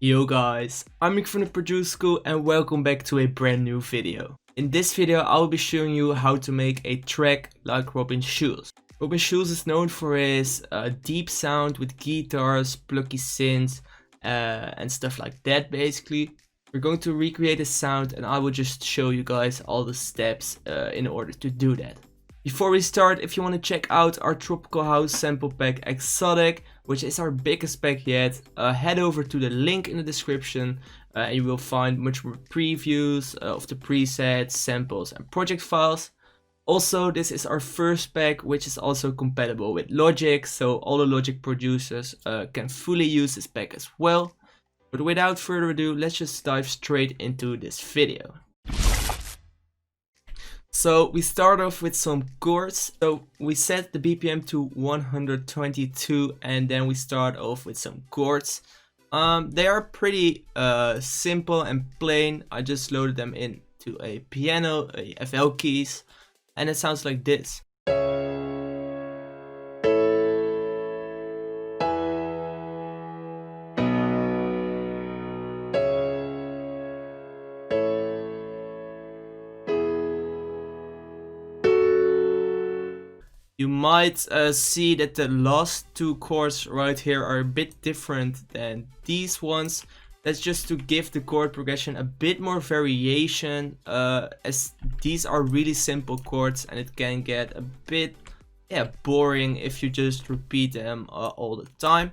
Yo guys, I'm Mick from the Produce School and welcome back to a brand new video. In this video I'll be showing you how to make a track like Robin Schulz. Robin Schulz is known for his deep sound with guitars, plucky synths and stuff like that basically. We're going to recreate his sound and I will just show you guys all the steps in order to do that. Before we start, if you want to check out our Tropical House sample pack Exotic, which is our biggest pack yet, head over to the link in the description and you will find much more previews of the presets, samples and project files. Also, this is our first pack which is also compatible with Logic, so all the Logic producers can fully use this pack as well. But without further ado, let's just dive straight into this video. So we start off with some chords. So we set the BPM to 122 and then we start off with some chords. They are pretty simple and plain. I just loaded them into a piano, a FL keys, and it sounds like this. You might see that the last two chords right here are a bit different than these ones. That's just to give the chord progression a bit more variation, as these are really simple chords and it can get a bit boring if you just repeat them all the time.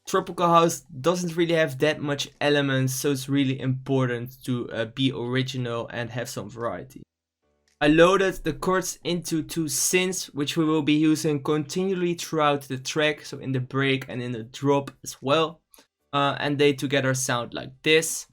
Tropical House doesn't really have that much elements, so it's really important to be original and have some variety. I loaded the chords into two synths, which we will be using continually throughout the track, so in the break and in the drop as well. And they together sound like this.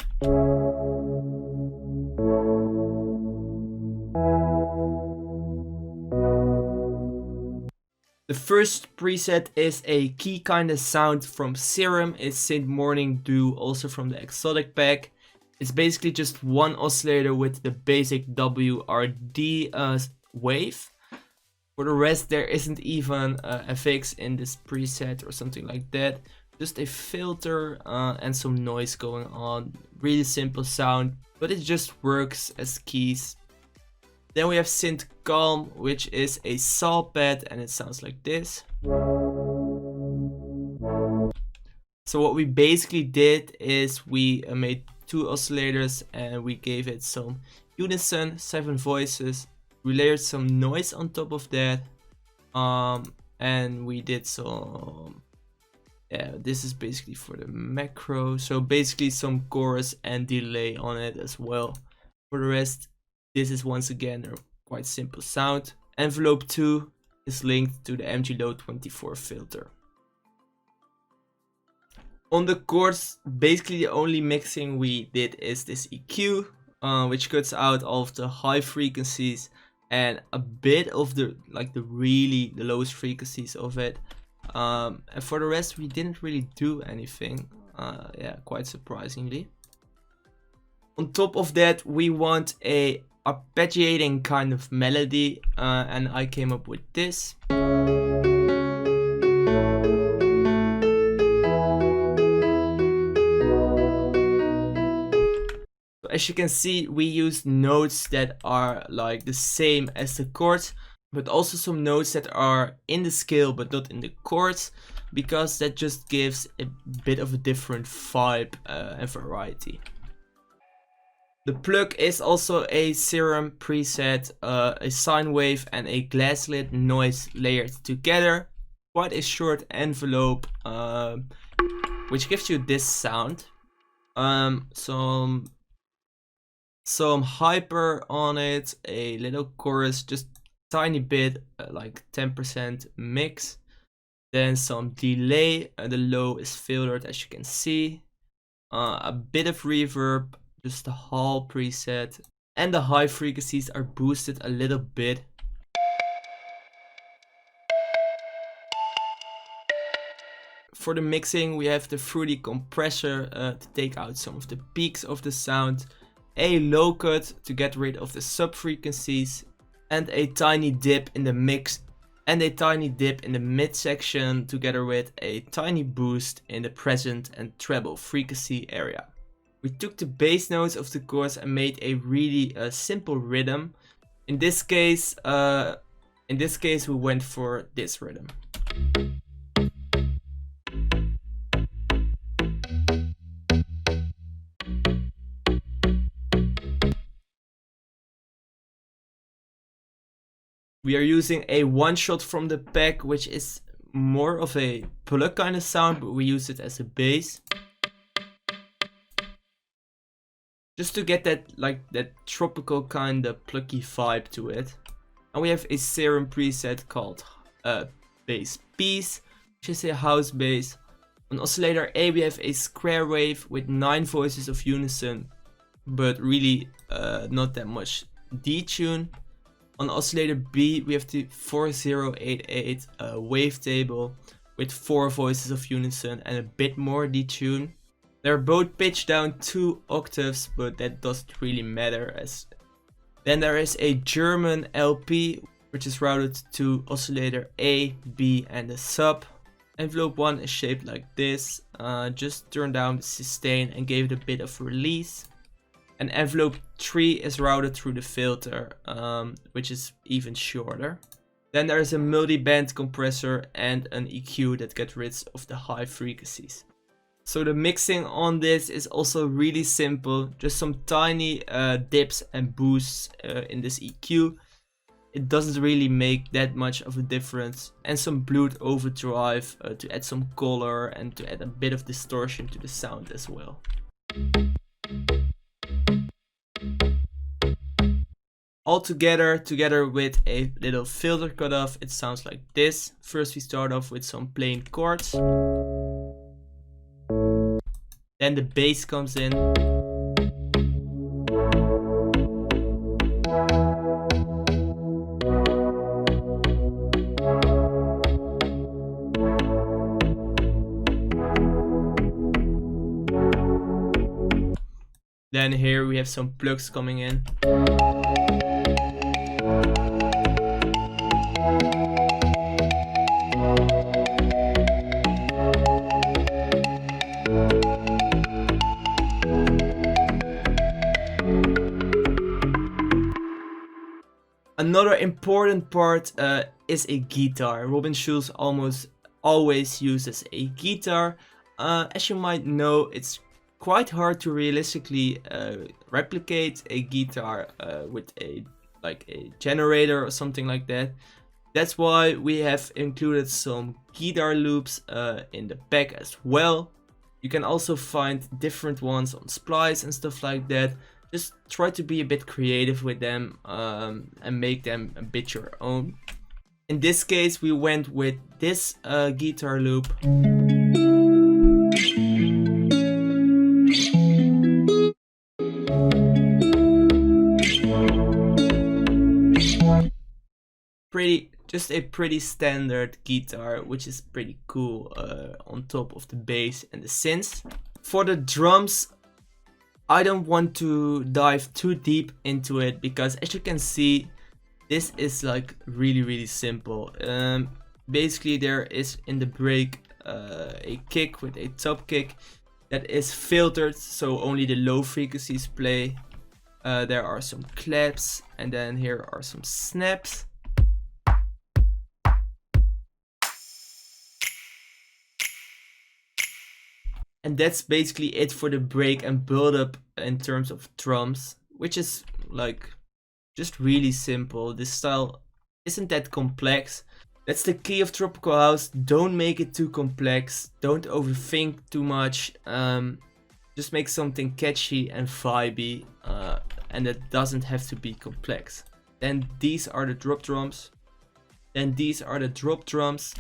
The first preset is a key kind of sound from Serum. It's Synth Morning Dew, also from the Exotic pack. It's basically just one oscillator with the basic WRD wave. For the rest, there isn't even a fix in this preset or something like that. Just a filter and some noise going on. Really simple sound, but it just works as keys. Then we have Synth Calm, which is a saw pad and it sounds like this. So what we basically did is we made two oscillators and we gave it some unison, 7 voices. We layered some noise on top of that, and we did some, this is basically for the macro, so basically some chorus and delay on it as well. For the rest, this is once again a quite simple sound. Envelope 2 is linked to the MG-Low 24 filter. On the chords, basically the only mixing we did is this EQ, which cuts out all of the high frequencies and a bit of the lowest frequencies of it. And for the rest, we didn't really do anything. Quite surprisingly. On top of that, we want a arpeggiating kind of melody, and I came up with this. As you can see, we use notes that are like the same as the chords, but also some notes that are in the scale but not in the chords, because that just gives a bit of a different vibe and variety. The pluck is also a Serum preset, a sine wave and a glass lid noise layered together. Quite a short envelope, which gives you this sound. Some hyper on it, a little chorus, just tiny bit, like 10% mix. Then some delay, the low is filtered as you can see. A bit of reverb, just the hall preset. And the high frequencies are boosted a little bit. For the mixing, we have the fruity compressor to take out some of the peaks of the sound. A low cut to get rid of the sub frequencies, and a tiny dip in the mix and a tiny dip in the mid section together with a tiny boost in the present and treble frequency area. We took the bass notes of the chords and made a really simple rhythm. In this case we went for this rhythm. We are using a one shot from the pack, which is more of a pluck kind of sound, but we use it as a bass. Just to get that tropical kind of plucky vibe to it. And we have a serum preset called bass piece, which is a house bass. On oscillator A we have a square wave with 9 voices of unison, but really not that much detune. On oscillator B we have the 4088 wavetable with 4 voices of unison and a bit more detune. They're both pitched down 2 octaves, but that doesn't really matter. Then there is a German LP, which is routed to oscillator A, B and a sub. Envelope 1 is shaped like this. Just turned down the sustain and gave it a bit of release. And envelope 3 is routed through the filter, which is even shorter. Then there is a multi-band compressor and an EQ that gets rid of the high frequencies. So the mixing on this is also really simple, just some tiny dips and boosts in this EQ. It doesn't really make that much of a difference, and some Bluetooth overdrive to add some color and to add a bit of distortion to the sound as well. All together with a little filter cutoff, it sounds like this. First we start off with some plain chords. Then the bass comes in. Then here we have some plugs coming in. Another important part is a guitar. Robin Schulz almost always uses a guitar. As you might know, it's quite hard to realistically replicate a guitar with a generator or something like that. That's why we have included some guitar loops in the pack as well. You can also find different ones on Splice and stuff like that. Just try to be a bit creative with them and make them a bit your own. In this case we went with this guitar loop. Just a pretty standard guitar, which is pretty cool on top of the bass and the synths. For the drums, I don't want to dive too deep into it because, as you can see, this is like really simple. Basically there is in the break a kick with a top kick that is filtered, so only the low frequencies play. There are some claps and then here are some snaps. And that's basically it for the break and build up in terms of drums, which is like just really simple. This style isn't that complex. That's the key of tropical house. Don't make it too complex. Don't overthink too much. Just make something catchy and vibey, and it doesn't have to be complex. Then these are the drop drums. Then these are the drop drums.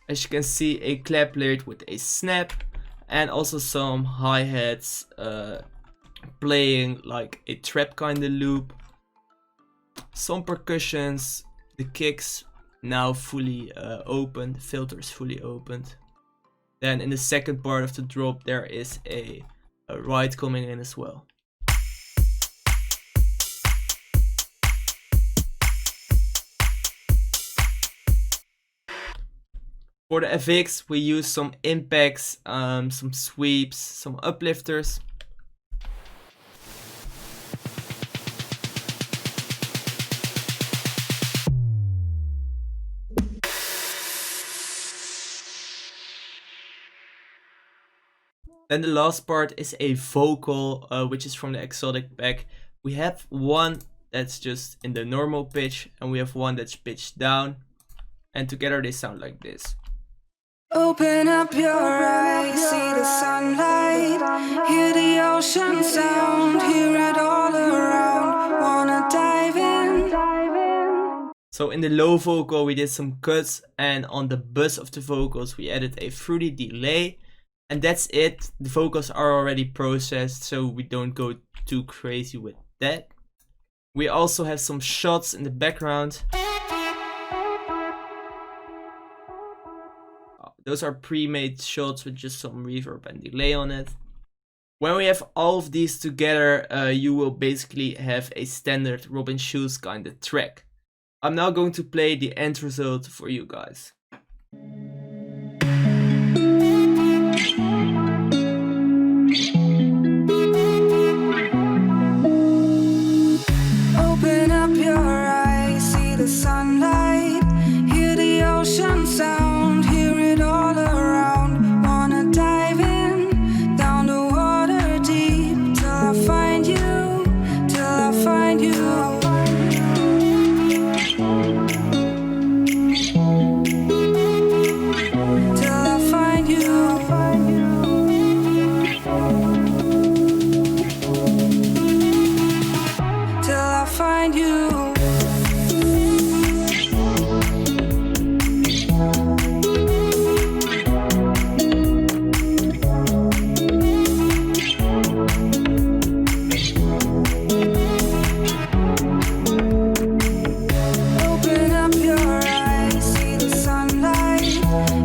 As you can see, a clap layered with a snap and also some hi-hats playing like a trap kind of loop. Some percussions, the kicks now fully open, the filter is fully opened. Then in the second part of the drop there is a ride coming in as well. For the FX, we use some impacts, some sweeps, some uplifters. Then the last part is a vocal, which is from the exotic pack. We have one that's just in the normal pitch, and we have one that's pitched down, and together they sound like this. Open up your eyes, see the sunlight, hear the ocean sound, hear it all around, wanna dive in. So in the low vocal we did some cuts, and on the buzz of the vocals we added a fruity delay. And that's it. The vocals are already processed, so we don't go too crazy with that. We also have some shots in the background. Those are pre-made shots with just some reverb and delay on it. When we have all of these together, you will basically have a standard Robin Schulz kind of track. I'm now going to play the end result for you guys. Open up your eyes, see the sunlight, hear the ocean sound, hear it all around, wanna dive in, down the water deep, till I find you, till I find you. Till I find you. Till I find you. Open up your eyes, see the sunlight,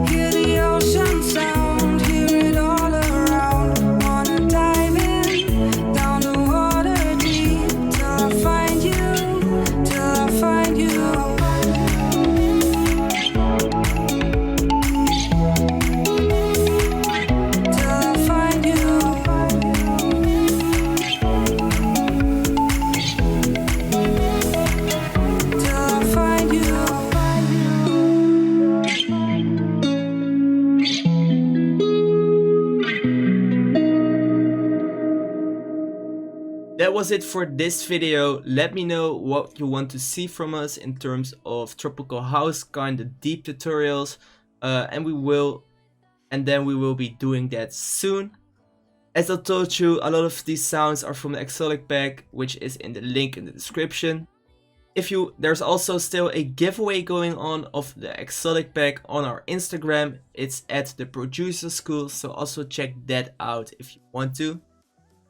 hear the ocean sound, hear it all around, wanna dive in, down the water deep, till I find you, till I find you. Till I find you. Till I find you. That was it for this video. Let me know what you want to see from us in terms of tropical house kind of deep tutorials, and then we will be doing that soon. As I told you, a lot of these sounds are from the exotic pack, which is in the link in the description. There's also still a giveaway going on of the exotic pack on our Instagram. It's at the Producer School, so also check that out if you want to.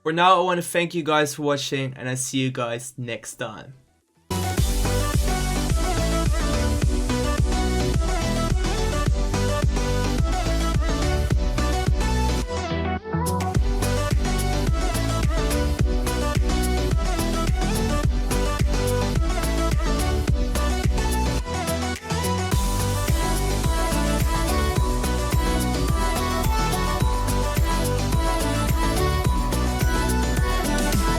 For now, I want to thank you guys for watching, and I see you guys next time.